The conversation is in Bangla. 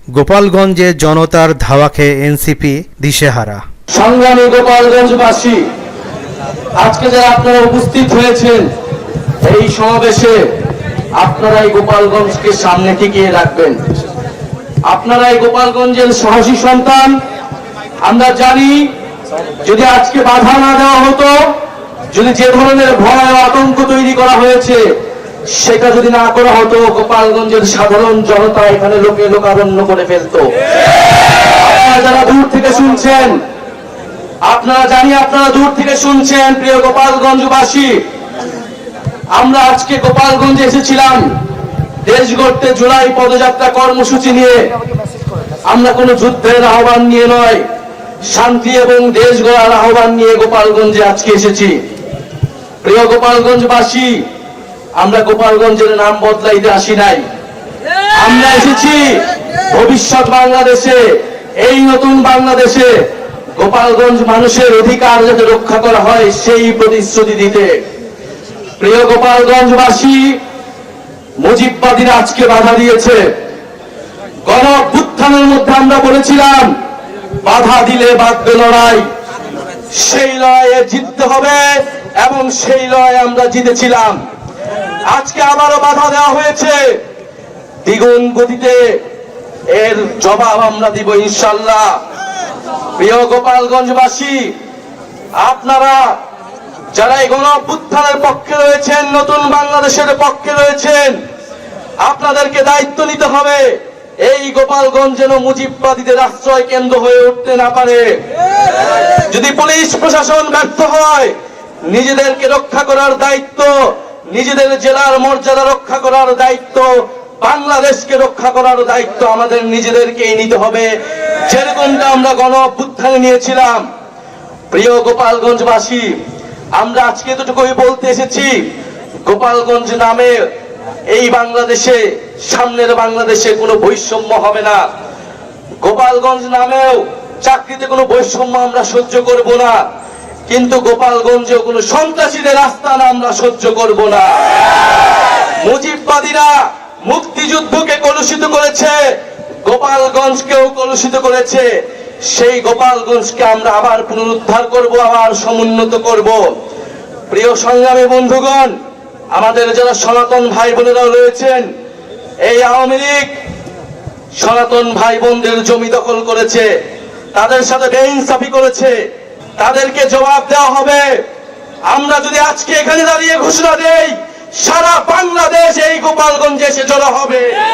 গোপালগঞ্জে জনতার ধাওয়া খেয়ে এনসিপি দিশেহারা। সংগ্রামী গোপালগঞ্জবাসী, আজকে যারা আপনারা উপস্থিত হয়েছেন এই সমাবেশে, আপনারা এই গোপালগঞ্জকে সামনে টিকিয়ে রাখবেন। আপনারা এই গোপালগঞ্জের সাহসী সন্তান। আমরা জানি যদি আজকে বাধা না দেওয়া হতো, যদি যে ধরনের ভয় ও আতঙ্ক তৈরি করা হয়েছে সেটা যদি না করা হতো, গোপালগঞ্জের সাধারণ জনতা এখানে লোকে লোকারণ্য করে ফেলতো। আপনারা যারা দূর থেকে শুনছেন, আপনারা জানি আপনারা দূর থেকে শুনছেন, প্রিয় গোপালগঞ্জবাসী, আমরা আজকে গোপালগঞ্জে এসেছিলাম দেশ গড়তে জুলাই পদযাত্রা কর্মসূচি নিয়ে। আমরা কোনো যুদ্ধের আহ্বান নিয়ে নয়, শান্তি এবং দেশ গড়ার আহ্বান নিয়ে গোপালগঞ্জে আজকে এসেছি। প্রিয় গোপালগঞ্জবাসী, আমরা গোপালগঞ্জের নাম বদলাইতে আসি নাই। আমরা এসেছি ভবিষ্যৎ বাংলাদেশে, এই নতুন বাংলাদেশে গোপালগঞ্জ মানুষের অধিকার যাতে রক্ষা করা হয় সেই প্রতিশ্রুতি দিতে। প্রিয় গোপালগঞ্জবাসী, মুজিববাদীরা আজকে বাধা দিয়েছে। গণ অভ্যুত্থানের মধ্যে আমরা বলেছিলাম বাধা দিলে বাঁধবে লড়াই, সেই লড়াইয়ে জিততে হবে এবং সেই লড়াই আমরা জিতেছিলাম। আজকে আবারও বাধা দেওয়া হয়েছে, দ্বিগুণ গতিতে এর জবাব আমরা দিব ইনশাআল্লাহ। প্রিয় গোপালগঞ্জবাসী, আপনারা যারা এই গণ অভ্যুত্থানের পক্ষে রয়েছেন, নতুন বাংলাদেশের পক্ষে রয়েছেন, আপনাদেরকে দায়িত্ব নিতে হবে এই গোপালগঞ্জ যেন মুজিববাদীদের আশ্রয় কেন্দ্র হয়ে উঠতে না পারে। যদি পুলিশ প্রশাসন ব্যর্থ হয়, নিজেদেরকে রক্ষা করার দায়িত্ব, নিজেদের জেলার মর্যাদা রক্ষা করার দায়িত্ব, বাংলাদেশকে রক্ষা করার দায়িত্ব আমাদের নিজেদেরকেই নিতে হবে, যেরকমটা আমরা গণ অভ্যুত্থানে নিয়েছিলাম। প্রিয় গোপালগঞ্জবাসী, আমরা আজকে এতটুকুই বলতে এসেছি, গোপালগঞ্জ নামে এই বাংলাদেশে, সামনের বাংলাদেশে কোনো বৈষম্য হবে না। গোপালগঞ্জ নামেও চাকরিতে কোনো বৈষম্য আমরা সহ্য করব না, কিন্তু গোপালগঞ্জেও কোনো সন্ত্রাসীদের আস্তান আমরা সহ্য করব না। মুজিববাদীরা মুক্তিযুদ্ধকে কলুষিত করেছে, গোপালগঞ্জকেও কলুষিত করেছে। সেই গোপালগঞ্জকে আমরা আবার পুনরুদ্ধার করব, আবার সমুন্নত করব। প্রিয় সংগ্রামী বন্ধুগণ, আমাদের যারা সনাতন ভাই বোনেরা রয়েছেন, এই আওয়ামী লীগ সনাতন ভাই বোনদের জমি দখল করেছে, তাদের সাথে বেইনসাফি করেছে, তাদেরকে জবাব দেওয়া হবে। আমরা যদি আজকে এখানে দাঁড়িয়ে ঘোষণা দেই, সারা বাংলাদেশ এই গোপালগঞ্জে এসে জড়ো হবে।